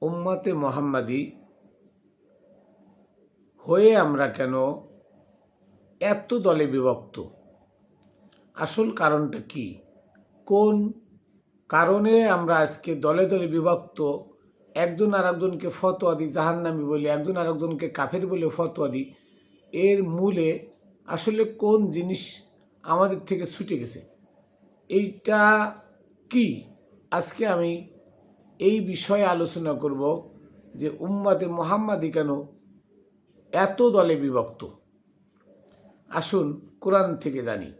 উম্মতে মুহাম্মাদি হয়ে আমরা কেন এত দলে বিভক্ত? আসল কারণটা কি? কোন কারণে আমরা আজকে দলে দলে বিভক্ত? একজন আর একজনকে ফতোয়া দিই জাহান্নামী বলে, একজন আর একজনকে কাফের বলে ফতোয়া দিই। এর মূলে আসলে কোন জিনিস আমাদের থেকে ছুটে গেছে? এইটা কি? আজকে আমি এই বিষয়ে আলোচনা করব যে উম্মতে মুহাম্মাদি কেন এত দলে বিভক্ত। আসুন কোরআন থেকে জানি।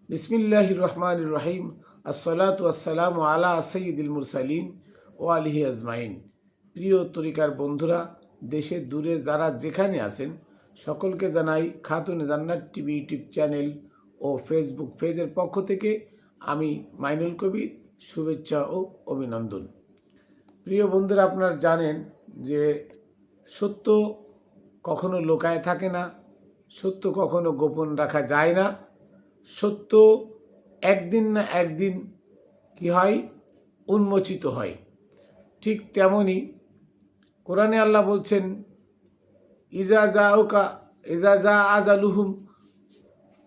বিসমিল্লাহির রহমানির রহিম। আসসালাতু ওয়াসসালামু আলা সাইয়্যিদিল মুরসালিন ও আলিহি আজমাইন। প্রিয় তরিকার বন্ধুরা, দেশে দূরে যারা যেখানে আছেন সকলকে জানাই খাতুনে জান্নাত টিভি ইউটিউব চ্যানেল ও ফেসবুক পেজের পক্ষ থেকে আমি মাইনুল কবির শুভেচ্ছা ও অভিনন্দন। প্রিয় বন্ধুরা, আপনারা জানেন যে সত্য কখনো লুকায় থাকে না, সত্য কখনো গোপন রাখা যায় না। সত্য একদিন না একদিন কি হয়? উন্মোচিত হয়। ঠিক তেমনি কোরআনে আল্লাহ বলছেন, ইজা জা আজালুহুম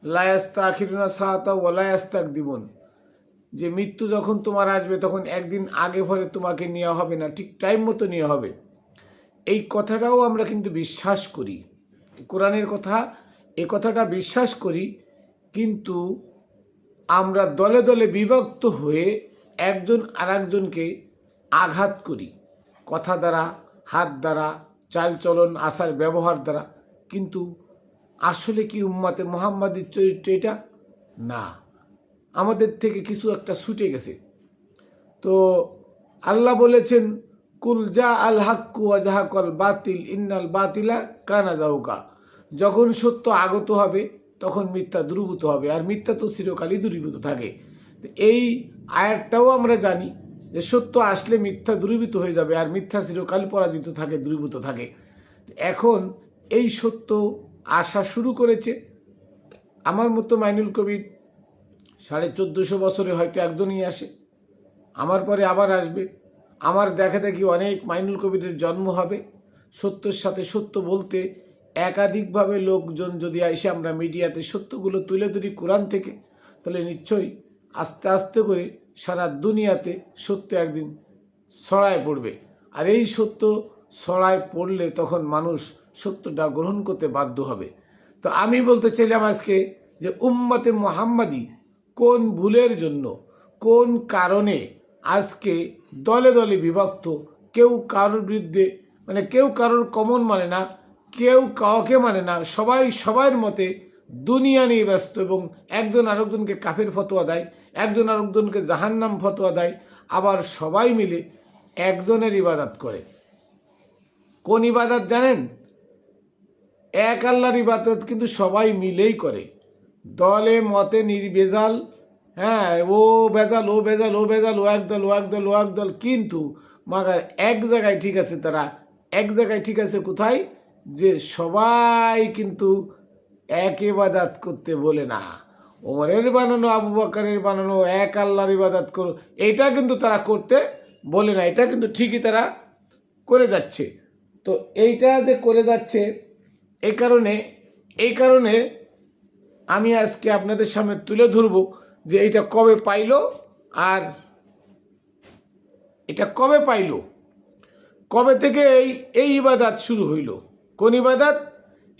লা ইস্তাখিরুনা সাআতা ওয়া লা ইস্তাকদিমুন, যে মৃত্যু যখন তোমার আসবে তখন একদিন আগে পরে তোমাকে নেওয়া হবে না, ঠিক টাইম মতো নেওয়া হবে। এই কথাটাও আমরা কিন্তু বিশ্বাস করি, কোরআনের কথা, এই কথাটা বিশ্বাস করি। কিন্তু আমরা দলে দলে বিভক্ত হয়ে একজন আর একজনকে আঘাত করি, কথা দ্বারা, হাত দ্বারা, চালচলন, আচার ব্যবহার দ্বারা। কিন্তু আসলে কি উম্মতে মুহাম্মাদির চরিত্র এটা? না, আমাদের থেকে কিছু একটা ছুটে গেছে। তো আল্লাহ বলেছেন, কুল জা আল হাক্কু ওয়া জাহাকাল বাতিল ইন্নাল বাতিলা কানা জাহুকা। যখন সত্য আগত হবে তখন মিথ্যা দূরীভূত হবে, আর মিথ্যা তো চিরকালই দূরীভূত থাকে। এই আয়াতটাও আমরা জানি যে সত্য আসলে মিথ্যা দূরীভূত হয়ে যাবে, আর মিথ্যা চিরকাল পরাজিত থাকে, দূরীভূত থাকে। এখন এই সত্য আসা শুরু করেছে। আমার মতো মাইনুল কবির 1450 বছরে হয়তো একজনই আসে, আমার পরে আবার আসবে, আমার দেখা দেখি অনেক মাইনুল কবিরের জন্ম হবে। সত্যের সাথে সত্য বলতে একাধিকভাবে লোকজন যদি এসে আমরা মিডিয়াতে সত্যগুলো তুলে ধরি কোরআন থেকে, তাহলে নিশ্চয়ই আস্তে আস্তে করে সারা দুনিয়াতে সত্য একদিন ছড়ায় পড়বে। আর এই সত্য ছড়ায় পড়লে তখন মানুষ সত্যটা গ্রহণ করতে বাধ্য হবে। তো আমি বলতে চাইলাম আজকে যে উম্মতে মুহাম্মাদি কোন ভুলের জন্য, কোন কারণে আজকে দলে দলে বিভক্ত? কেউ কারোর বিরুদ্ধে, মানে কেউ কারোর কমন মানে না, কেউ কাউকে মানে না, সবাই সবার মতে দুনিয়া নিয়ে ব্যস্ত, এবং একজন আরেকজনকে কাফের ফতোয়া দেয়, একজন আরেকজনকে জাহান্নাম ফতোয়া দেয়, আবার সবাই মিলে একজনের ইবাদত করে। কোন ইবাদত জানেন? এক আল্লাহর ইবাদত কিন্তু সবাই মিলেই করে, দলে মতে নির্ভেজাল। হ্যাঁ, ও ভেজাল, ও ভেজাল, ও ভেজাল, ও একদল, ও একদল, ও একদল, কিন্তু মাগার এক জায়গায় ঠিক আছে। তারা এক জায়গায় ঠিক আছে কোথায়? যে সবাই কিন্তু এক ইবাদত করতে বলে না। ওমরের বানানো, আবু বকরের বানানো এক আল্লাহর ইবাদত করো, এটা কিন্তু তারা করতে বলে না। এটা কিন্তু ঠিকই তারা করে যাচ্ছে। তো এইটা যে করে যাচ্ছে, এই কারণে আমি আজকে আপনাদের সামনে তুলে ধরবো যে এটা কবে পাইলো, আর এটা কবে পাইলো, কবে থেকে এই ইবাদত শুরু হইল। কোন ইবাদত?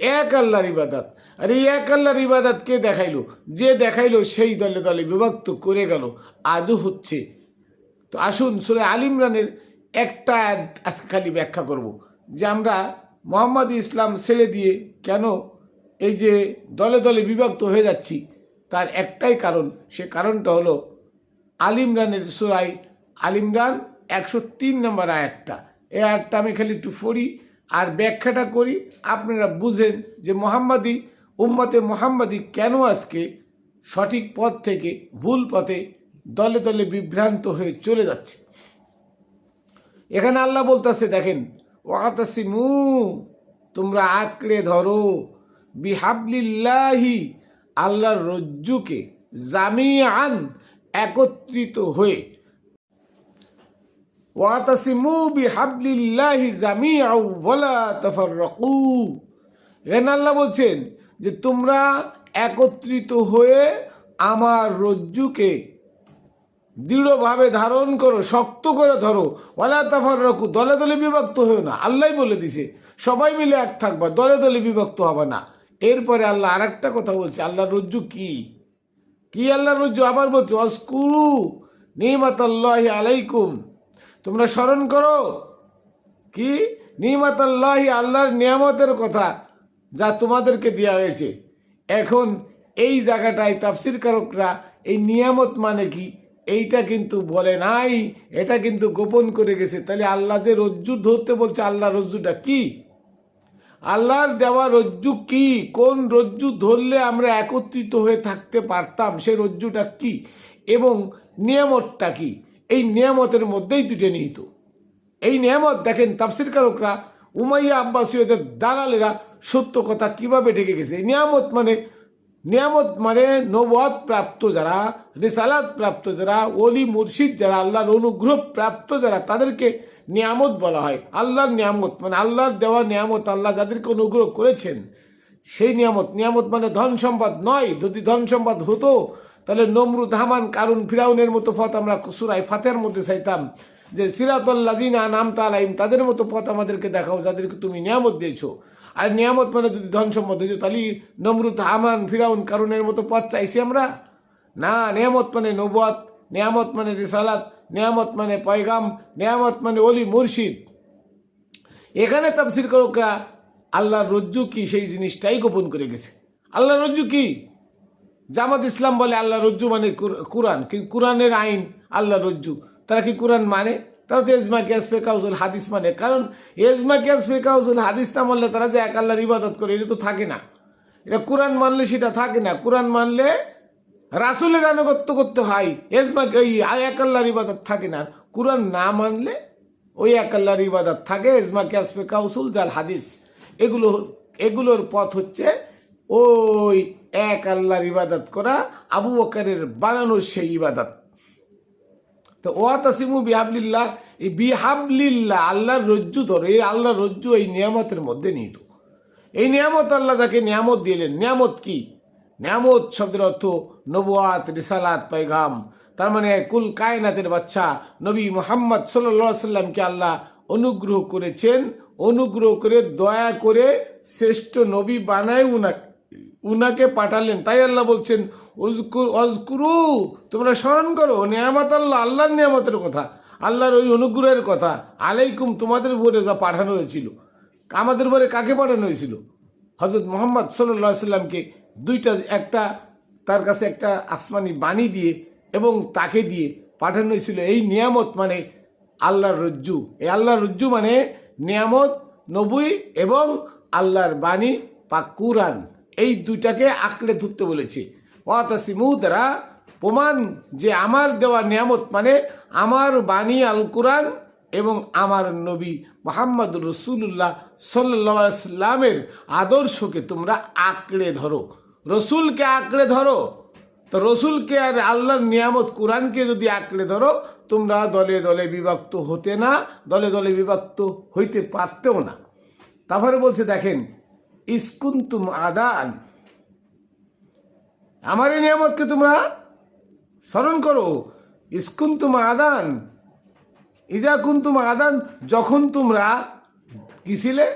এক আল্লাহর ইবাদত। আর এই এক আল্লাহর ইবাদত কে দেখাইলো? যে দেখাইলো সেই দলে দলে বিভক্ত করে গেল, আজও হচ্ছে। তো আসুন সূরা আলে ইমরানের একটা আজকে খালি ব্যাখ্যা করব, যে আমরা মোহাম্মদ ইসলাম ছেড়ে দিয়ে কেন এই যে দলে দলে বিভক্ত হয়ে যাচ্ছি। তার একটাই কারণ, সে কারণটা হলো আলে ইমরানের সূরা আলে ইমরান 103 নম্বর আয়াতটা। এই আয়াতটা আমি খালি একটু পড়ি আর ব্যাখ্যাটা করি, আপনারা বুঝেন যে উম্মতে মুহাম্মাদি কেন আজকে সঠিক পথ থেকে ভুল পথে দলে দলে বিভ্রান্ত হয়ে চলে যাচ্ছে। এখানে আল্লাহ বলতেছে, দেখেন, ওয়াতাসিমু, তোমরা আঁকড়ে ধরো বিহাবলিল্লাহি আল্লাহর রজ্জুকে জামিআন একত্রিত হয়ে ওয়াতাসিমু বিহাবলিল্লাহি জামিআন ওয়ালা তাফাররাকু। এখানে আল্লাহ বলছেন যে তোমরা একত্রিত হয়ে আমার রজ্জুকে দৃঢ়ভাবে ধারণ করো, শক্ত করে ধরো। ওয়ালা তাফাররাকু, দলে দলে বিভক্ত হয়েও না। আল্লাহ বলে দিছে সবাই মিলে এক থাকবা, দলে দলে বিভক্ত হবে না। এরপরে আল্লাহ আর একটা কথা বলছে, আল্লাহর রজ্জু কি কি আল্লাহর রজ্জু আবার বলছে ওয়াজকুরু নিমাতাল্লাহি আলাইকুম, তোমরা স্মরণ করো কি নিমাতাল্লাহি, আল্লাহর নিয়ামতের কথা যা তোমাদেরকে দেওয়া হয়েছে। এখন এই জায়গাটায় তাফসীরকারকরা এই নিয়ামত মানে কি এইটা কিন্তু বলে নাই, এটা কিন্তু গোপন করে গেছে। তাহলে আল্লাহ যে রজ্জু ধরতে বলছে, আল্লাহ রজ্জুটা কি, আল্লাহর দেওয়া রজ্জু কি, কোন রজ্জু ধরলে আমরা একত্রিত হয়ে থাকতে পারতাম, সেই রজ্জুটা কি এবং নিয়ামতটা কি, এই নিয়ামতের মধ্যেই দুটো নিহিত। এই নিয়ামত দেখেন তাফসীরকারকরা, উমাইয়া আব্বাসীয়দের দালালেরা সত্য কথা কিভাবে ঢেকে গেছে। নিয়ামত মানে নবুয়ত প্রাপ্ত যারা, রিসালাত প্রাপ্ত যারা, ওলি মুর্শিদ যারা, আল্লাহর অনুগ্রহ প্রাপ্ত যারা, তাদেরকে নিয়ামত বলা হয়। আল্লাহর নিয়ামত মানে আল্লাহর দেওয়া নিয়ামত, আল্লাহ যাদেরকে অনুগ্রহ করেছেন সেই নিয়ামত। নিয়ামত মানে ধন সম্পদ নয়। যদি ধন সম্পদ হতো তাহলে নমরুদ, হামান, কারুন, ফিরাউনের মতো পথ আমরা সূরা ফাতিহার মধ্যে চাইতাম যে সিরাতাল লাযিনা আনআমতা আলাইহিম, তাদের মতো পথ আমাদেরকে দেখাও যাদেরকে তুমি নিয়ামত দিয়েছো। আর নিয়ামত মানে যদি ধন সম্পদ হইতো তাহলে নমরুদ, হামান, ফিরাউন, কারুনের মতো পথ চাইছি আমরা না। নিয়ামত মানে নবুয়ত, নিয়ামত মানে রিসালাত, নিয়ামত মানে পয়গাম, নিয়ামত মানে ওলি মুর্শিদ। এখানে তাফসীরকারকরা আল্লাহর রজ্জু কি সেই জিনিসটাই গোপন করে গেছে। আল্লাহর রজ্জু কি? জামাত ইসলাম বলে আল্লাহ রজ্জু মানে কোরআন, কিন্তু কোরআনের আইন আল্লাহ রজ্জু। তারা কি কোরআন মানে? তারা তো এজমা কিয়াস ফিকাহুল হাদিস মানে। কারণ এজমা কিয়াস ফিকাহুল হাদিস না মানলে তারা যে এক আল্লাহর ইবাদত করে এটা তো থাকে না। এটা কোরআন মানলে সেটা থাকে না। কোরআন মানলে রাসূলের আনুগত্য করতে হয়, এজমা ওই এক আল্লাহর ইবাদত থাকে না। কোরআন না মানলে ওই এক আল্লাহর ইবাদত থাকে। এজমা কিয়াস ফিকাহুল জাল হাদিস এগুলোর পথ হচ্ছে ওই এক আল্লাহর ইবাদত করা, আবু বকরের বানানো সেই ইবাদত। তো ওয়াতাসিমু বিহাবলিল্লাহ, এই বিহাবলিল্লাহ আল্লাহর রজ্জু ধরে, এই আল্লাহর রজ্জু এই নিয়ামতের মধ্যে নিহিত। এই নিয়ামত আল্লাহ যাকে নিয়ামত দিলেন, নিয়ামত কি? নিয়ামত শব্দের অর্থ নবুয়াত, রিসালাত, পয়গাম। তার মানে কুল কায়নাতের বাদশা নবী মুহাম্মদ সাল্লাল্লাহু আলাইহি সাল্লামকে আল্লাহ অনুগ্রহ করেছেন, অনুগ্রহ করে দয়া করে শ্রেষ্ঠ নবী বানায় উনাকে পাঠালেন। তাই আল্লাহ বলছেন অজকুরু, তোমরা স্মরণ করো নিয়ামত আল্লাহ, আল্লাহর নিয়ামতের কথা, আল্লাহর ওই অনুগ্রহের কথা। আলাইকুম, তোমাদের উপরে যা পাঠানো হয়েছিল। আমাদের উপরে কাকে পাঠানো হয়েছিল? হযরত মুহাম্মদ সাল্লাল্লাহু আলাইহি সাল্লামকে একটা তার কাছে একটা আসমানি বাণী দিয়ে এবং তাকে দিয়ে পাঠানো হয়েছিল। এই নিয়ামত মানে আল্লাহর রজ্জু। এই আল্লাহর রজ্জু মানে নিয়ামত, নবী এবং আল্লাহর বাণী পাক কুরআন, এই দুইটাকে আঁকড়ে ধরতে বলেছে। ওয়াতাসিমু দ্বারা প্রমাণ যে আমার দেওয়া নিয়ামত মানে আমার বাণী আল কুরআন এবং আমার নবী মুহাম্মদ রাসূলুল্লাহ সাল্লাল্লাহু আলাইহি সাল্লামের আদর্শকে তোমরা আঁকড়ে ধরো, রসুলকে আঁকড়ে ধরো। তো রসুলকে আর আল্লাহর নিয়ামত কুরআনকে যদি আঁকড়ে ধরো, তোমরা দলে দলে বিভক্ত হতে না, দলে দলে বিভক্ত হইতে পারতেও না। তারপরে বলছে দেখেন, ইসকুন্তুম আদান, আমার এই নিয়ামতকে তোমরা স্মরণ করো। ইসকুন্তুম আদান, ইজা কুন্তুম আদান, যখন তোমরা কি ছিলে?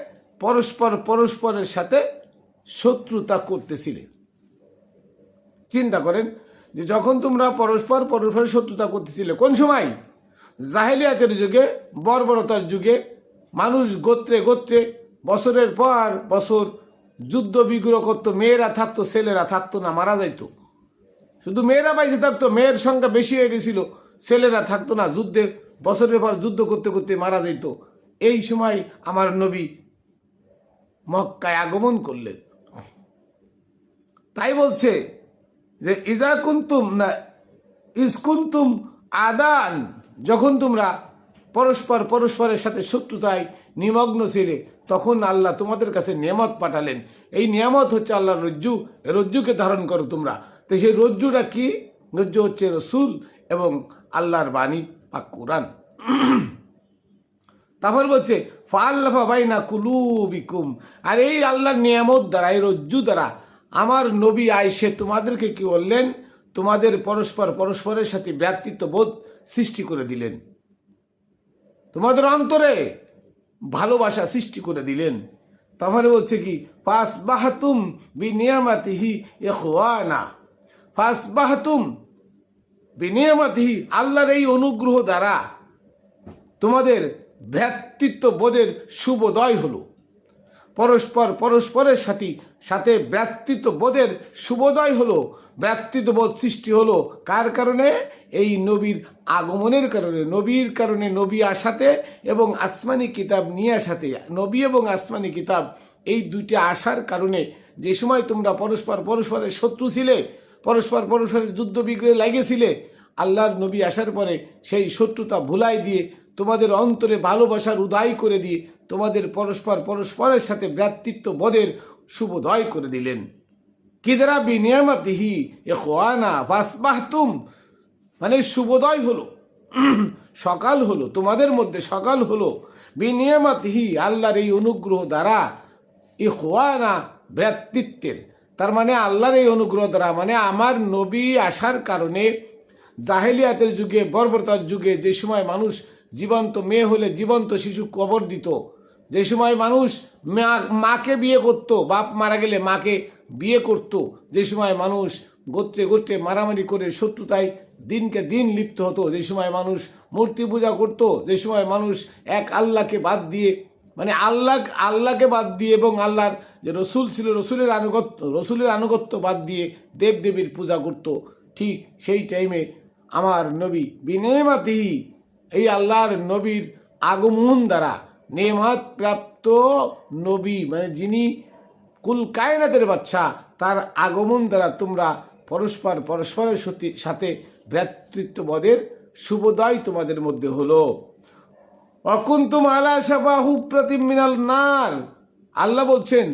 পরস্পরের সাথে শত্রুতা করতেছিলে। চিন্তা করেন যে যখন তোমরা পরস্পরের শত্রুতা করতেছিলে, কোন সময়? জাহেলিয়াতের যুগে, বর্বরতার যুগে মানুষ গোত্রে গোত্রে বছরের পর বছর যুদ্ধ বিগ্রহ করতো। মেয়েরা থাকতো, ছেলেরা থাকতো না, মারা যাইতো। শুধু মেয়েরা বাইসে থাকতো, মেয়ের সংখ্যা বেশি হয়ে গেছিল, ছেলেরা থাকতো না। যুদ্ধে বছরের পর যুদ্ধ করতে করতে মারা যাইত। এই সময় আমার নবী মক্কায় আগমন করলেন। তাই বলছে যে ইজা কুন্তুম না ইসকুন্তুম আদান, যখন তোমরা পরস্পরের সাথে শত্রুতায় নিমগ্ন ছিলে, তখন আল্লাহ তোমাদের কাছে নিয়ামত পাঠালেন। এই নিয়ামত হচ্ছে আল্লাহর রজ্জু, এই রজ্জুকে ধারণ করো তোমরা। তো সেই রজ্জুটা কি? রজ্জু হচ্ছে রসুল এবং আল্লাহর বাণী পাক কুরআন। তারপর বলছে ফাআল্লাফা বাইনা কুলুবিকুম, আর এই আল্লাহর নিয়ামত দ্বারা, এই রজ্জু দ্বারা আমার নবী আইসে তোমাদেরকে কি বললেন? তোমাদের পরস্পরের সাথে ভ্রাতৃত্ব বোধ সৃষ্টি করে দিলেন, তোমাদের অন্তরে ভালোবাসা সৃষ্টি করে দিলেন। তারপরে বলছে কি ফাসবাহতুম বিনিয়ামাতিহি ইখওয়ানা, ফাসবাহতুম বিনিয়ামাতিহি, আল্লাহর এই অনুগ্রহ দ্বারা তোমাদের ভ্রাতৃত্ব বোধের শুভোদয় হলো। পরস্পরের সাথে ভ্রাতৃত্ব বোধের শুভোদয় হলো, ভ্রাতৃত্ববোধ সৃষ্টি হলো। কার কারণে? এই নবীর আগমনের কারণে, নবীর কারণে, নবী আসাতে এবং আসমানি কিতাব নিয়ে আসাতে। নবী এবং আসমানি কিতাব এই দুইটা আসার কারণে যে সময় তোমরা পরস্পরের শত্রু ছিলে, পরস্পরের যুদ্ধ বিগ্রহে লাগিয়েছিলে, আল্লাহর নবী আসার পরে সেই শত্রুতা ভুলাই দিয়ে তোমাদের অন্তরে ভালোবাসার উদয় করে দিয়ে তোমাদের পরস্পরের সাথে ভ্রাতৃত্ব বোধের শুভোদয় করে দিলেন। কি দ্বারা? বিনিয়ামাতিহি ইখওয়ানা ফাসবাহতুম, মানে শুভোদয় হলো, সকাল হলো, তোমাদের মধ্যে সকাল হলো। বিনিয়ামাতিহি, আল্লাহর এই অনুগ্রহ দ্বারা, ইখওয়ানা ভ্রাতৃত্বের, তার মানে আল্লাহর এই অনুগ্রহ দ্বারা, মানে আমার নবী আসার কারণে জাহেলিয়াতের যুগে, বর্বরতার যুগে, যে সময় মানুষ জীবন্ত মেয়ে হলে জীবন্ত শিশু কবর দিত, যে সময় মানুষ মাকে বিয়ে করত, বাপ মারা গেলে মাকে বিয়ে করত, যে সময় মানুষ গোত্রে মারামারি করে শত্রুতায় দিনকে দিন লিপ্ত হতো, যে সময় মানুষ মূর্তি পূজা করত, যে সময় মানুষ এক আল্লাহকে বাদ দিয়ে, মানে আল্লাহকে বাদ দিয়ে এবং আল্লাহর যে রসুল ছিল রসুলের আনুগত্য বাদ দিয়ে দেবদেবীর পূজা করত, ঠিক সেই টাইমে আমার নবী বিনেমাতিহি, এই আল্লাহর নবীর আগমন দ্বারা, নেমাত প্রাপ্ত নবী মানে যিনি কুল কায়নাতের বাদশা, তার আগমন দ্বারা তোমরা পরস্পরের সাথে ভ্রাতৃত্ববোধের শুভোদয় তোমাদের মধ্যে হলো। অকুন্তুম আলা শাফা হুফরাতিম মিনাল নার, আল্লাহ বলছেন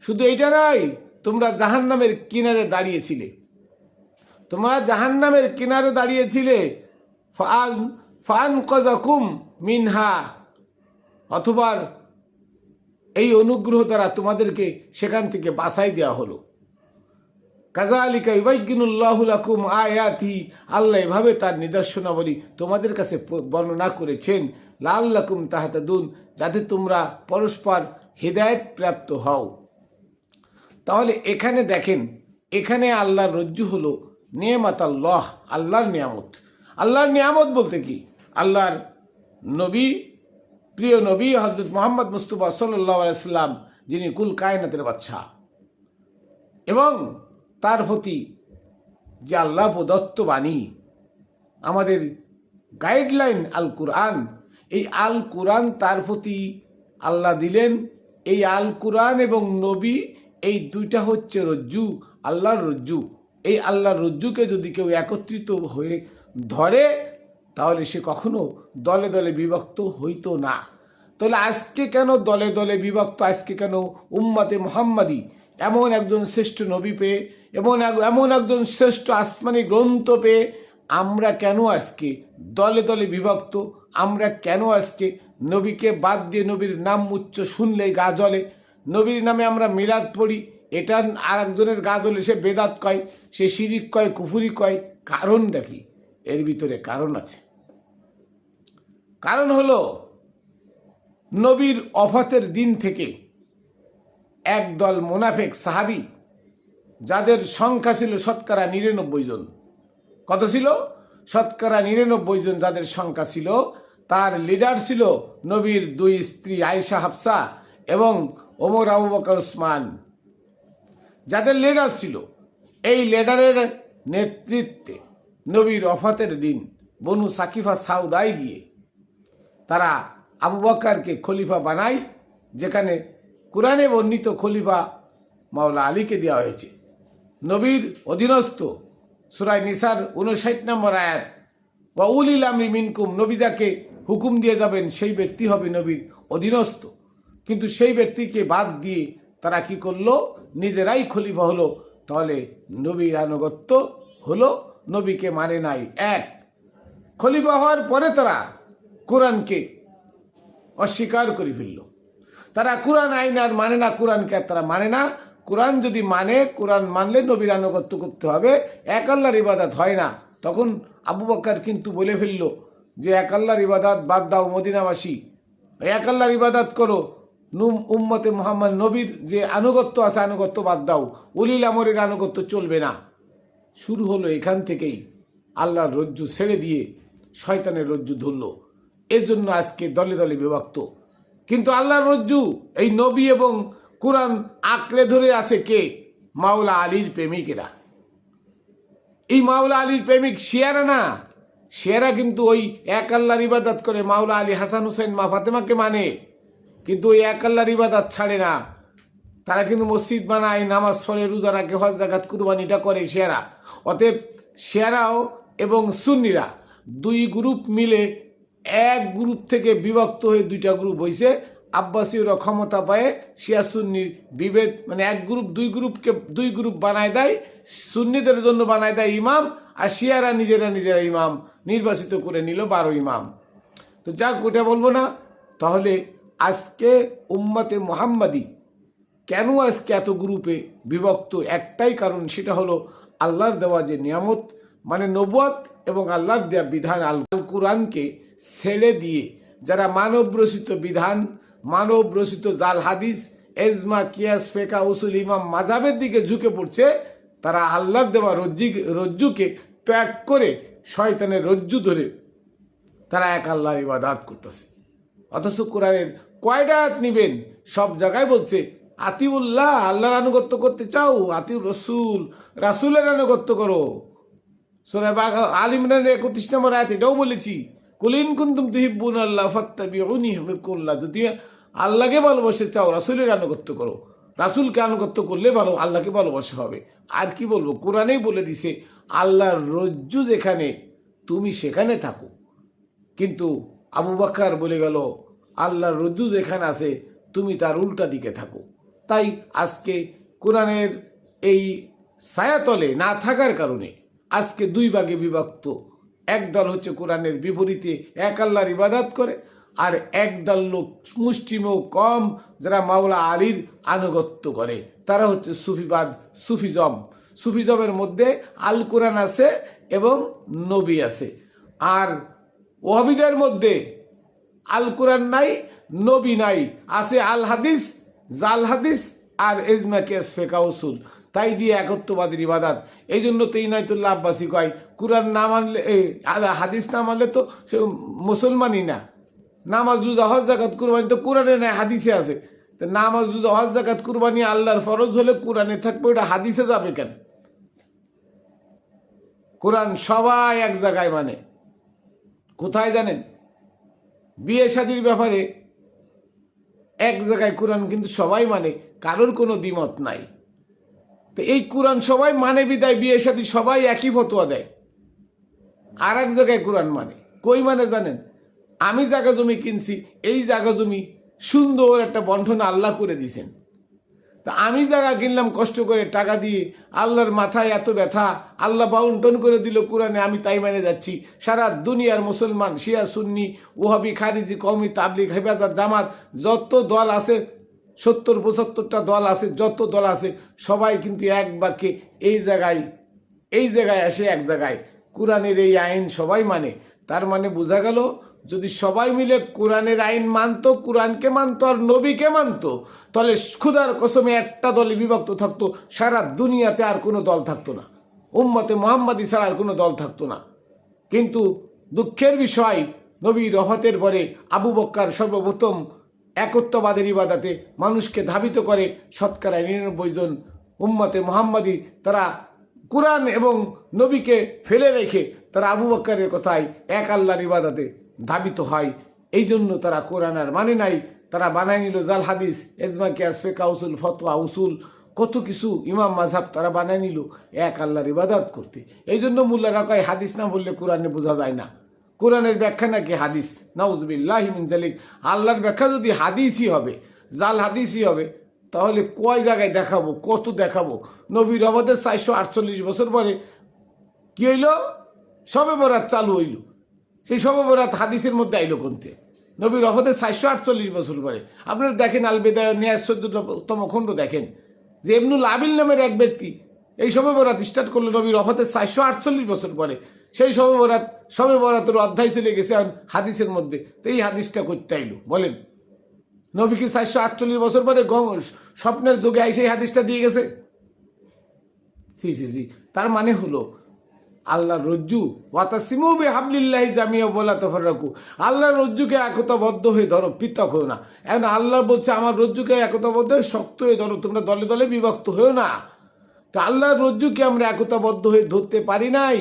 শুধু এইটা নয়, তোমরা জাহান্নামের কিনারে দাঁড়িয়েছিলে, তোমরা জাহান্নামের কিনারে দাঁড়িয়েছিলে। ফানকাযাকুম মিনহা, অথবা এই অনুগ্রহ দ্বারা তোমাদেরকে সেখান থেকে বাঁচাই দেওয়া হলো। কাযালিকা ইউবাইয়িনুল্লাহু লাকুম আয়াতি, আল্লাহ এভাবে তার নিদর্শনাবলী তোমাদের কাছে বর্ণনা করেছেন, লাআল্লাকুম তাহতাদুন, যাতে তোমরা পরস্পর হিদায়াত প্রাপ্ত হও। তাহলে এখানে দেখেন, এখানে আল্লাহর রজ্জু হলো নেমাত আল্লাহ, আল্লাহর নিয়ামত। আল্লাহর নিয়ামত বলতে কি? আল্লাহর নবী, প্রিয় নবী হযরত মুহাম্মদ মুস্তাফা সাল্লাল্লাহু আলাইহি সাল্লাম, যিনি কুল কায়নাতের বাদশা, এবং তার প্রতি যে আল্লাহ প্রদত্ত বাণী, আমাদের গাইডলাইন আল কুরআন, এই আল কুরআন তার প্রতি আল্লাহ দিলেন। এই আল কুরআন এবং নবী, এই দুইটা হচ্ছে রজ্জু, আল্লাহর রজ্জু। এই আল্লাহর রজ্জুকে যদি কেউ একত্রিত হয়ে ধরে, তাহলে সে কখনো দলে দলে বিভক্ত হইতো না। তাহলে আজকে কেন দলে দলে বিভক্ত? আজকে কেন উম্মতে মুহাম্মাদি এমন একজন শ্রেষ্ঠ নবী পেয়ে, এমন একজন শ্রেষ্ঠ আসমানি গ্রন্থ পেয়ে আমরা কেন আজকে দলে দলে বিভক্ত? আমরা কেন আজকে নবীকে বাদ দিয়ে নবীর নাম উচ্চ শুনলেই গা জ্বলে, নবীর নামে আমরা মিলাদ পড়ি, এটা আর একজনের গা জ্বলে, সে বেদাত কয়, সে শিরিক কয়, কুফুরি কয়। কারণটা কি? এর ভিতরে কারণ আছে। কারণ হলো নবীর ওফাতের দিন থেকে একদল মুনাফিক সাহাবী, যাদের সংখ্যা ছিল শতকরা 99 জন। কত ছিল? শতকরা 99 জন যাদের সংখ্যা ছিল। তার লিডার ছিল নবীর 2 স্ত্রী আয়েশা হাফসা এবং ওমর আবু বকর উসমান, যাদের লিডার ছিল। এই লিডারের নেতৃত্বে নবীর ওফাতের দিন বনু সাকিফা সাউদায় গিয়ে তারা আবু বকরকে খলিফা বানায়, যেখানে কুরআনে বর্ণিত খলিফা মাওলা আলীকে দেওয়া হয়েছে। নবীর অধীনস্থ সূরা নিসার 59 নম্বর আয়াত, ওয়া উলিল আমরি মিনকুম, নবী যাকে হুকুম দিয়ে যাবেন সেই ব্যক্তি হবে নবীর অধীনস্থ। কিন্তু সেই ব্যক্তিকে বাদ দিয়ে তারা কি করলো, নিজেরাই খলিফা হলো। তাহলে নবীর আনুগত্য হলো, নবীকে মানে নাই। এক, খলিফা হওয়ার পরে তারা কোরআনকে অস্বীকার করে ফেলল। তারা কোরআন আইন আর মানে না, কোরআনকে আর তারা মানে না। কোরআন যদি মানে, কোরআন মানলে নবীর আনুগত্য করতে হবে, এক আল্লাহর ইবাদত হয় না। তখন আবু বকর কিন্তু বলে ফেলল যে এক আল্লাহর ইবাদত বাদ দাও মদিনাবাসী, এক আল্লাহর ইবাদত করো, উম্মতে মুহাম্মদ নবীর যে আনুগত্য আছে আনুগত্য বাদ দাও, উলিল আমরের আনুগত্য চলবে না। শুরু হলো এখান থেকেই, আল্লাহর রজ্জু ছেড়ে দিয়ে শয়তানের রজ্জু ধরল। এর জন্য আজকে দলে দলে বিভক্ত। কিন্তু আল্লাহর রজ্জু এই নবী এবং কোরআন আঁকড়ে ধরে আছে কে? মাওলা আলীর প্রেমিকেরা। এই মাওলা আলীর প্রেমিক শিয়ারা না, শিয়ারা কিন্তু ওই এক আল্লাহর ইবাদত করে, মাওলা আলী, হাসান হুসেন, মা ফাতেমাকে মানে, কিন্তু ওই এক আল্লাহর ইবাদত ছাড়ে না। তারা কিন্তু মসজিদ বানায়, নামাজ পড়ে, রোজা রাখে, হজ জাকাত কুরবানিটা করে শিয়ারা। অতএব শিয়ারাও এবং সুন্নিরা দুই গ্রুপ মিলে এক গ্রুপ থেকে বিভক্ত হয়ে দুইটা গ্রুপ হয়েছে। আব্বাসীয়রা ক্ষমতা পায় শিয়া সুন্নির বিভেদ, মানে এক গ্রুপ দুই গ্রুপ বানায় দেয়, সুন্নিদের জন্য বানায় দেয় ইমাম, আর শিয়ারা নিজেরা ইমাম নির্বাচিত করে নিল 12 ইমাম। তো যাক, ওটা বলবো না। তাহলে আজকে উম্মতে মুহাম্মাদি কেন আজকে এত গ্রুপে বিভক্ত? একটাই কারণ, সেটা হলো আল্লাহর দেওয়া যে নিয়ামত, মানে নবুয়ত এবং আল্লাহর দেওয়া বিধান আল কোরআনকে ছেড়ে দিয়ে যারা মানব রচিত বিধান, মানব রচিত জাল হাদিস, এজমা, কিয়াস, ফেকা, উসুল, ইমাম, মাযহাবের দিকে ঝুঁকে পড়ছে। তারা আল্লাহর দেওয়া রজ্জুকে ত্যাগ করে শয়তানের রজ্জু ধরে তারা এক আল্লাহর ইবাদত করতেছে। অথচ কোরআনের কয়টা আয়াত নিবেন? সব জায়গায় বলছে আতিউল্লাহ, আল্লাহর আনুগত্য করতে চাও, আতিউর রসুল, রাসুলের আনুগত্য করো। সূরা আল ইমরানের 31 নম্বর আয়াত এটাও বলেছি, কুলিন কুনতুম তুহিব্বুনাল্লাহ ফাত্তাবিউনি ইউহিব্বুকুমুল্লাহ। যদি আল্লাহকে ভালোবাসতে চাও, রাসুলের আনুগত্য করো। রাসুলকে আনুগত্য করলে ভালো, আল্লাহকে ভালোবাসা হবে। আর কি বলবো, কোরআনেই বলে দিছে আল্লাহর রজ্জু যেখানে, তুমি সেখানে থাকো। কিন্তু আবু বকর বলে গেল আল্লাহর রজ্জু যেখানে আছে, তুমি তার উল্টা দিকে থাকো। তাই আজকে কোরআনের এই ছায়াতলে না থাকার কারণে আজকে দুই ভাগে বিভক্ত। একদল হচ্ছে কোরআনের বিপরীতে এক আল্লাহর ইবাদত করে, আর একদল লোক মুষ্টিমেয় কম যারা মাওলা আলীর আনুগত্য করে, তারা হচ্ছে সুফিবাদ, সুফিজমের মধ্যে আল কোরআন আছে এবং নবী আছে। আর ওয়াহাবিদের মধ্যে আল কোরআন নাই, নবী নাই, আছে আল হাদিস, জাল হাদিস আর এজমা, কিয়াস, ফিকহ, উসুল। তাই দিয়ে একত্ববাদের ইবাদত। এই জন্য তো ইনায়তুল্লাহ আব্বাসী কয় কোরআন না মানলে, হাদিস না মানলে তো সে মুসলমানই না। নামাজ, রোজা, হজ, যাকাত, কুরবানি তো কোরআনে নাই, হাদিসে আছে। তো নামাজ, রোজা, হজ, যাকাত, কুরবানি আল্লাহর ফরজ হলে কোরআনে থাকবে, ওটা হাদিসে যাবে কেন? কোরআন সবাই এক জায়গায় মানে। কোথায় জানেন? বিয়ে শাদীর ব্যাপারে এক জায়গায় কোরআন কিন্তু সবাই মানে, কারোর কোনো দ্বিমত নাই। তো এই কোরআন সবাই মানে বিদায় বিয়ে শাদী সবাই একই ফতোয়া দেয়। আর এক জায়গায় কোরআন মানে, কই মানে জানেন? আমি জায়গা জমি কিনছি, এই জায়গা জমি সুন্দর একটা বন্টন আল্লাহ করে দিয়েছেন। তা আমি জায়গা কিনলাম কষ্ট করে টাকা দিয়ে, আল্লাহর মাথায় এত ব্যথা, আল্লাহ বাউন্টন করে দিল কোরআনে, আমি তাই মানে যাচ্ছি। সারা দুনিয়ার মুসলমান, শিয়া, সুন্নি, ওহাবি, খারিজি, কওমি, তাবলিগ, হেফাজত, জামাত, যত দল আছে, 70-75টা দল আছে, যত দল আছে সবাই কিন্তু এক বাক্যে এই জায়গায় আসে, এক জায়গায় কোরআনের এই আইন সবাই মানে। তার মানে বোঝা গেল, যদি সবাই মিলে কোরআনের আইন মানতো, কোরআনকে মানতো আর নবীকে মানতো, তাহলে খুদার কসমে একটা দলে বিভক্ত থাকতো, সারা দুনিয়াতে আর কোনো দল থাকতো না, উম্মতে মুহাম্মাদি ছাড়া আর কোনো দল থাকতো না। কিন্তু দুঃখের বিষয়, নবীর ওফাতের পরে আবু বকর সর্বপ্রথম একত্ববাদের ইবাদতে মানুষকে ধাবিত করে। শতকরা 99 জন উম্মতে মুহাম্মাদি তারা কোরআন এবং নবীকে ফেলে রেখে তারা আবু বকরের কথায় এক আল্লাহর ইবাদতে ধাবিত হয়। এই জন্য তারা কোরআন আর মানে নাই, তারা বানায় নিল জাল হাদিস, এজমা, কিয়াস, ফিকহ, উসুল, ফতোয়া, উসুল, কত কিছু ইমাম, মাযহাব তারা বানায় নিল এক আল্লাহর ইবাদত করতে। এই জন্য মুল্লারা কয় হাদিস না বললে কোরআনে বোঝা যায় না, কোরআনের ব্যাখ্যা নাকি হাদিস। নাউজুবিল্লাহি মিন যালিক। আল্লাহর ব্যাখ্যা যদি হাদিসই হবে, জাল হাদিসই হবে, তাহলে কয় জায়গায় দেখাবো, কত দেখাবো? নবীর রহমতের 448 বছর পরে কি হইল? শবে বরাত চালু হইল। সেই শবে বরাত হাদিসের মধ্যে আইলো কোনতে? নবীর রহমতের 448 বছর পরে। আপনারা দেখেন আল বেদায় ন্যায় 14তম খণ্ড দেখেন যে ইবনুল আবিল নামের এক ব্যক্তি এই শবে বরাত স্টার্ট করলো নবীর রহমতের 448 বছর পরে। সেই শবে বরাতের অধ্যায় চলে গেছে হাদিসের মধ্যে। তো এই হাদিসটা করতে আইলো বলেন? নবীকে 448 বছর পরে স্বপ্নের যুগে আই সেই হাদিসটা দিয়ে গেছে। জি জি জি, তার মানে হলো আল্লাহর রজ্জু ওয়াতাসিমু বিহাবলিল্লাহি জামিয়া ওয়ালা তাফাররাকু, আল্লাহর রজ্জুকে একতাবদ্ধ হয়ে ধরো, পৃথক হয়েও না। এখন আল্লাহ বলছে আমার রজ্জুকে একতাবদ্ধ হয়ে শক্ত হয়ে ধরো, তোমরা দলে দলে বিভক্ত হয়েও না। তো আল্লাহর রজ্জুকে আমরা একতাবদ্ধ হয়ে ধরতে পারি নাই,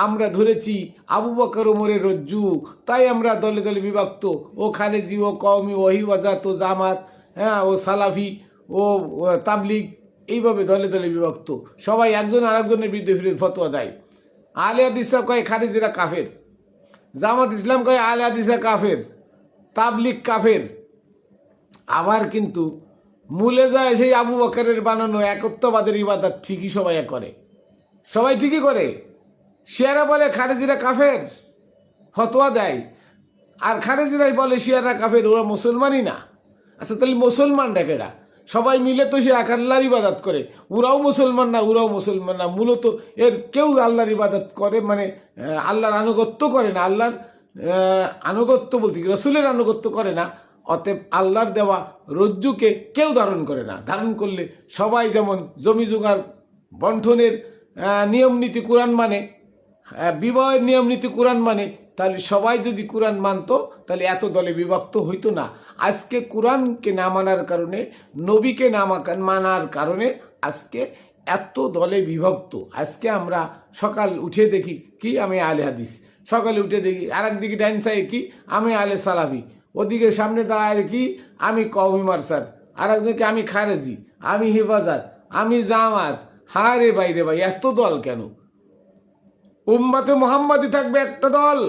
আমরা ধরেছি আবু বকর ওমরের রজ্জু, তাই আমরা দলে দলে বিভক্ত। ও খালেজি, ও কওমি, ও হিওয়াজাত, ও জামাত, হ্যাঁ, ও সালাফি, ও তাবলিগ, এইভাবে দলে দলে বিভক্ত। সবাই একজন আরেকজনের বিরুদ্ধে ফিরে ফতোয়া দেয়। আলে হাদিসরা কয় খারিজিরা কাফের, জামাত ইসলাম কয় আলে হাদিসরা কাফের, তাবলিগ কাফের। আবার কিন্তু মূলে যায় সেই আবু বকরের বানানো একত্ববাদের ইবাদত ঠিকই সবাই করে, সবাই ঠিকই করে। শিয়ারা বলে খারেজিরা কাফের, ফতোয়া দেয়। আর খারেজিরাই বলে শিয়ারা কাফের, ওরা মুসলমানই না। আচ্ছা তাহলে মুসলমান ডাকেরা সবাই মিলে তো সে এক আল্লাহর ইবাদত করে, ওরাও মুসলমান না, ওরাও মুসলমান না। মূলত এর কেউ আল্লাহর ইবাদত করে মানে আল্লাহর আনুগত্য করে না, আল্লাহর আনুগত্য বলতে কি রসুলের আনুগত্য করে না। অতএব আল্লাহর দেওয়া রজ্জুকে কেউ ধারণ করে না। ধারণ করলে সবাই যেমন জমি জোগাড় বন্টনের নিয়ম নীতি কোরআন মানে, বিবাহের নিয়ম নীতি কোরআন মানে, তাহলে সবাই যদি কোরআন মানতো তাহলে এত দলে বিভক্ত হইতো না। আজকে কোরআনকে না মানার কারণে, নবীকে না মানার কারণে আজকে এত দলে বিভক্ত। আজকে আমরা সকাল উঠে দেখি কি আমি আলে হাদিস, সকালে উঠে দেখি আর একদিকে ডাইন সাইডে কি আমি আলে সালাফি, ওদিকে সামনে দাঁড়ায় কি আমি কওমি মার্সার, আর একদিকে আমি খারেজি, আমি হেফাজত, আমি জামাত। হ্যাঁ রে ভাই রে ভাই, এত দল কেন? উম্মতে মুহাম্মাদি থাকবে একটা দল,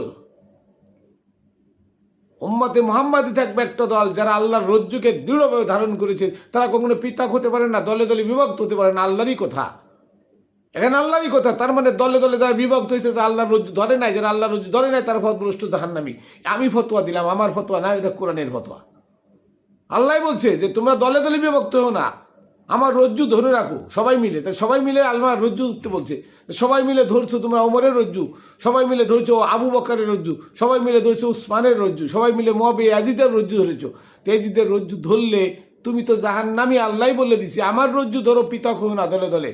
উম্মতে মুহাম্মাদি থাকবে একটা দল যারা আল্লাহর রজ্জুকে দৃঢ়ভাবে ধারণ করেছে। তারা কখনো পৃথক হতে পারে না, দলে দলে বিভক্ত হতে পারে না। আল্লাহরই কথা, এখানে আল্লাহরই কথা। তার মানে দলে দলে যারা বিভক্ত হয়েছে তারা আল্লাহর রজ্জু ধরে নাই, যারা আল্লাহর রজ্জু ধরে নাই তারা পথভ্রষ্ট জাহান্নামী। আমি ফতোয়া দিলাম, আমার ফতোয়া না, এটা কোরআনের ফতোয়া। আল্লাহ বলছে যে তোমরা দলে দলে বিভক্ত হও না, আমার রজ্জু ধরে রাখো সবাই মিলে। তাই সবাই মিলে আল্লাহর রজ্জু উঠতে বলছে। সবাই মিলে ধরছো তোমরা ওমরের রজ্জু, সবাই মিলে ধরছো আবু বকরের রজ্জু, সবাই মিলে ধরছো উসমানের রজ্জু, সবাই মিলে মুআবিয়া ইয়াজিদের রজ্জু ধরেছো। ইয়াজিদের রজ্জু ধরলে তুমি তো জাহান্নামী। আল্লাহ বলে দিছে আমার রজ্জু ধরো, পৃথক হও না দলে দলে।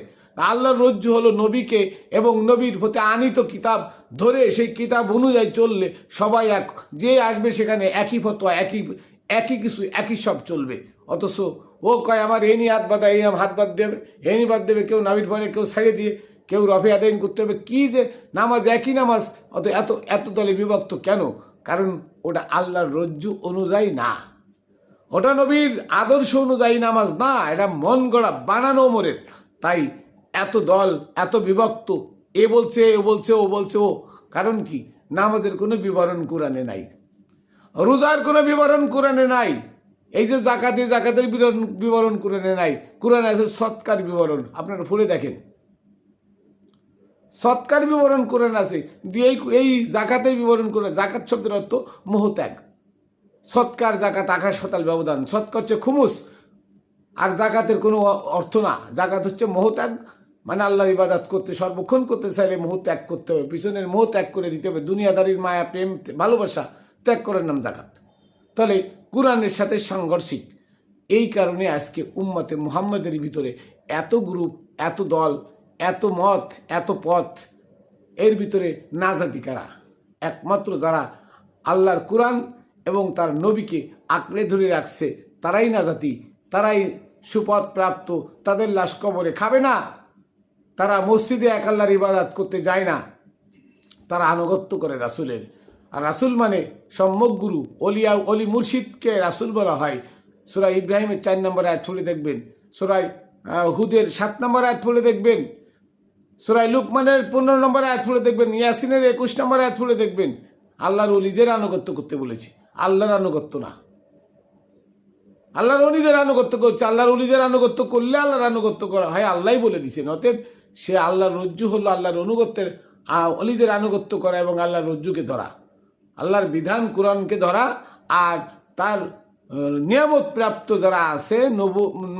আল্লাহর রজ্জু হলো নবীকে এবং নবীর প্রতি আনিত কিতাব ধরে সেই কিতাব অনুযায়ী চললে সবাই এক, যে আসবে সেখানে একই ফতোয়া, একই কিছু, একই সব চলবে। অথচ ও কয় আমার এনি হাত বাঁধা, এই হাত বাদ দেবে, এনি বাদ দেবে, কেউ নাবির পরে, কেউ ছাড়িয়ে দিয়ে, কেউ রফে আদায় করতে হবে। কি যে নামাজ একই নামাজ, অত এত এত দলে বিভক্ত কেন? কারণ ওটা আল্লাহর রজ্জু অনুযায়ী না, ওটা নবীর আদর্শ অনুযায়ী নামাজ না, এটা মন গড়া বানানো ওমরের। তাই এত দল, এত বিভক্ত, এ বলছে, ও বলছে, ও বলছে, ও। কারণ কি? নামাজের কোনো বিবরণ কোরআনে নাই, রোজার কোনো বিবরণ কোরআনে নাই, এই যে জাকাতের বিবরণ কোরআনে নাই। কোরআনে আছে সৎকার বিবরণ, আপনারা পড়ে দেখেন, সৎকার বিবরণ কোরআন আছে। এই জাকাতের বিবরণ করে, জাকাত শব্দের অর্থ মোহত্যাগ। সৎকার জাকাত আকাশ পাতাল ব্যবধান। সৎকার হচ্ছে খুমুস, আর জাকাতের কোনো অর্থ না। জাকাত হচ্ছে মোহত্যাগ, মানে আল্লাহর ইবাদত করতে, সর্বক্ষণ করতে চাইলে মোহ ত্যাগ করতে হবে, পিছনের মোহ ত্যাগ করে দিতে হবে। দুনিয়াদারির মায়া, প্রেম, ভালোবাসা ত্যাগ করার নাম জাকাত। তাহলে কোরআনের সাথে সাংঘর্ষিক। এই কারণে আজকে উম্মতে মুহাম্মাদের ভিতরে এত গ্রুপ, এত দল, এত মত, এত পথ। এর ভিতরে নাজাতি কারা? একমাত্র যারা আল্লাহর কোরআন এবং তার নবীকে আঁকড়ে ধরে রাখছে তারাই নাজাতি, তারাই সুপথ প্রাপ্ত। তাদের লাশ কবরে খাবে না, তারা মসজিদে এক আল্লাহর ইবাদত করতে যায় না, তারা আনুগত্য করে রাসূলের। আর রাসূল মানে সম্যক গুরু, অলি মুর্শিদকে রাসূল বলা হয়। সূরা ইব্রাহিমের 4 নম্বর আয়াত পড়ে দেখবেন, সূরা হুদের 7 নম্বর আয়াত পড়ে দেখবেন, সূরা লুকমানের 15 নম্বর আয়াত পড়ে দেখবেন, ইয়াসিনের 21 নম্বর আয়াত পড়ে দেখবেন। আল্লাহর ওলিদের আনুগত্য করতে বলেছি, আল্লাহর আনুগত্য না। আল্লাহর অলিদের আনুগত্য করছে। আল্লাহর অলিদের আনুগত্য করলে আল্লাহর আনুগত্য করা হয়, আল্লাহই বলে দিচ্ছেন। অতএব সে আল্লাহর রজ্জু হলো আল্লাহর অনুগত্যের, অলিদের আনুগত্য করা এবং আল্লাহর রজ্জুকে ধরা, আল্লাহর বিধান কোরআনকে ধরা, আর তার নিয়ামত প্রাপ্ত যারা আছে,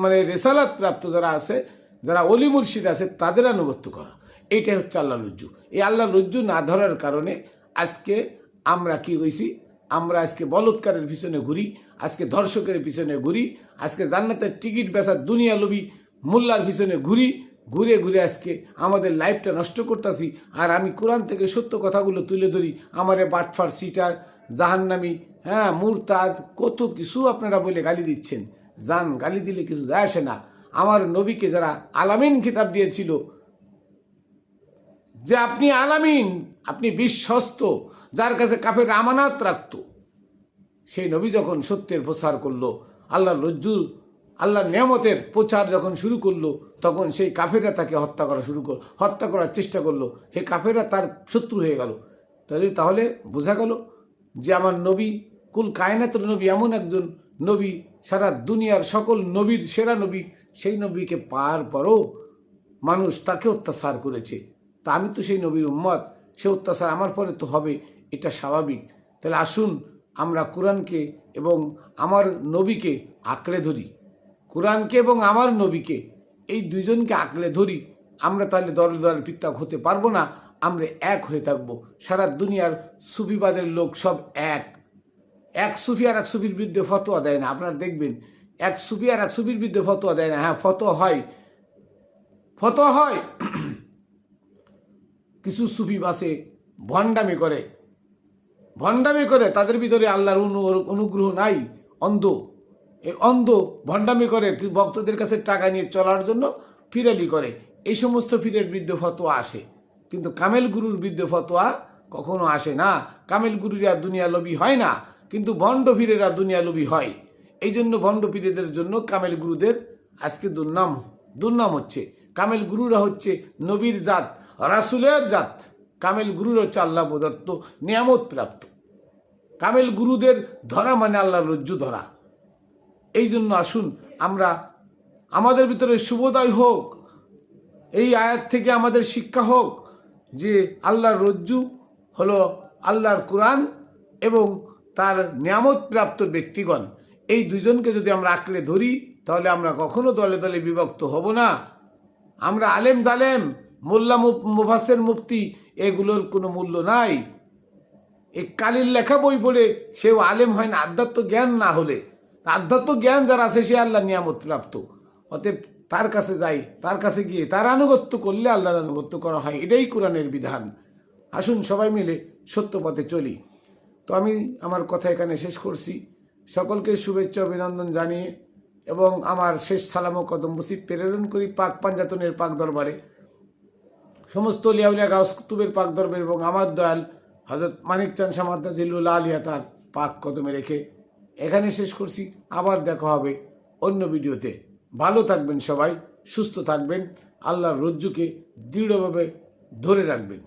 মানে রেসালাত প্রাপ্ত যারা আছে, যারা অলি মুর্শিদ আছে, তাদের আনুগত্য করা। এইটাই হচ্ছে আল্লাহর রজ্জু। এই আল্লাহর রজ্জু না ধরার কারণে আজকে আমরা কি হয়েছি, আমরা আজকে বলৎকারের পিছনে ঘুরি, আজকে ধর্ষকের পিছনে ঘুরি, আজকে জান্নাতের টিকিট বেচার দুনিয়া লোভী মোল্লার পিছনে ঘুরি, ঘুরে ঘুরে আজকে আমাদের লাইফটা নষ্ট করতেছি। আর আমি কোরআন থেকে সত্য কথাগুলো তুলে ধরি, আমারে বাটফার, সিটার, জাহান্নামি, হ্যাঁ মুরতাদ, কত কিছু আপনারা বলে গালি দিচ্ছেন। জান, গালি দিলে কিছু যায় আসে না। আমার নবীকে যারা আলামিন খিতাব দিয়েছিল, যে আপনি আলামিন, আপনি বিশ্বস্ত, যার কাছে কাফের আমানত রাখত, সেই নবী যখন সত্যের প্রচার করলো, আল্লাহর রজ্জু, আল্লাহর নিয়ামতের প্রচার যখন শুরু করলো, তখন সেই কাফেররা তাকে হত্যা করার চেষ্টা করলো। সেই কাফেররা তার শত্রু হয়ে গেল। তাহলে বোঝা গেল যে আমার নবী, কুল কায়নাতের নবী, এমন একজন নবী, সারা দুনিয়ার সকল নবীর সেরা নবী, সেই নবীকে পাওয়ার পরও মানুষ তাকে অত্যাচার করেছে। তা আমি তো সেই নবীর উম্মত, সে অত্যাচার আমার পরে তো হবে, এটা স্বাভাবিক। তাহলে আসুন আমরা কোরআনকে এবং আমার নবীকে আঁকড়ে ধরি, কোরআনকে এবং আমার নবীকে, এই দুইজনকে আঁকড়ে ধরি। আমরা তাহলে দলে দলে পৃথক হতে পারবো না, আমরা এক হয়ে থাকবো। সারা দুনিয়ার সুফিবাদের লোক সব এক সুফি আর এক সুফির বিরুদ্ধে ফতোয়া দেয় না। আপনারা দেখবেন, এক সুফি আর এক সুফির বিরুদ্ধে ফতোয়া দেয় না। হ্যাঁ, ফতোয়া হয় কিছু সুফি বাসে ভণ্ডামি করে, তাদের ভিতরে আল্লাহর অনুগ্রহ নাই, এই অন্ধ ভণ্ডামি করে, ভক্তদের কাছে টাকা নিয়ে চলার জন্য ফিরালি করে। এই সমস্ত ফিরের বিরুদ্ধে ফতোয়া আসে, কিন্তু কামেল গুরুর বিরুদ্ধে ফতোয়া কখনো আসে না। কামেল গুরুরা দুনিয়া লোভী হয় না, কিন্তু ভণ্ড ফিরেরা দুনিয়া লোভী হয়। এই জন্য ভণ্ড ফিরেদের জন্য কামেল গুরুদের আজকে দুর্নাম হচ্ছে। কামেল গুরুরা হচ্ছে নবীর জাত, রাসুলের জাত। কামেল গুরুর হচ্ছে আল্লাহ প্রদত্ত নিয়ামত প্রাপ্ত। কামেল গুরুদের ধরা মানে আল্লাহর রজ্জু ধরা। এই জন্য আসুন আমরা, আমাদের ভিতরে শুভোদয় হোক, এই আয়াত থেকে আমাদের শিক্ষা হোক যে আল্লাহর রজ্জু হলো আল্লাহর কোরআন এবং তার নিয়ামত প্রাপ্ত ব্যক্তিগণ। এই দুজনকে যদি আমরা আঁকড়ে ধরি, তাহলে আমরা কখনো দলে দলে বিভক্ত হব না। আমরা আলেম জালেম, মোল্লা মুফাসসির মুফতি, এগুলোর কোনো মূল্য নাই। এই কালির লেখা বই পড়ে সেও আলেম হয় না, আধ্যাত্ম জ্ঞান না হলে। আধ্যাত্ম জ্ঞান যারা আছে, সে আল্লাহ নিয়ামত প্রাপ্ত। অতএব তার কাছে যাই, তার কাছে গিয়ে তার আনুগত্য করলে আল্লাহর আনুগত্য করা হয়। এটাই কোরআনের বিধান। আসুন সবাই মিলে সত্য পথে চলি। তো আমি আমার কথা এখানে শেষ করছি। সকলকে শুভেচ্ছা অভিনন্দন জানিয়ে এবং আমার শেষ সালাম ও কদম বসিত প্রেরণ করি পাক পাঞ্জাতনের পাক দরবারে, সমস্ত লিয়াউলিয়া গাউস কুতুবের পাক দরবার এবং আমার দয়াল হযরত মানিক চাঁদ সামাদ্দা জিল্লুল আলিয়া তার পাক কদমে রেখে এখানে শেষ করছি। আবার দেখা হবে অন্য ভিডিওতে। ভালো থাকবেন সবাই, সুস্থ থাকবেন, আল্লাহর রজ্জুকে দৃঢ়ভাবে ধরে রাখবেন।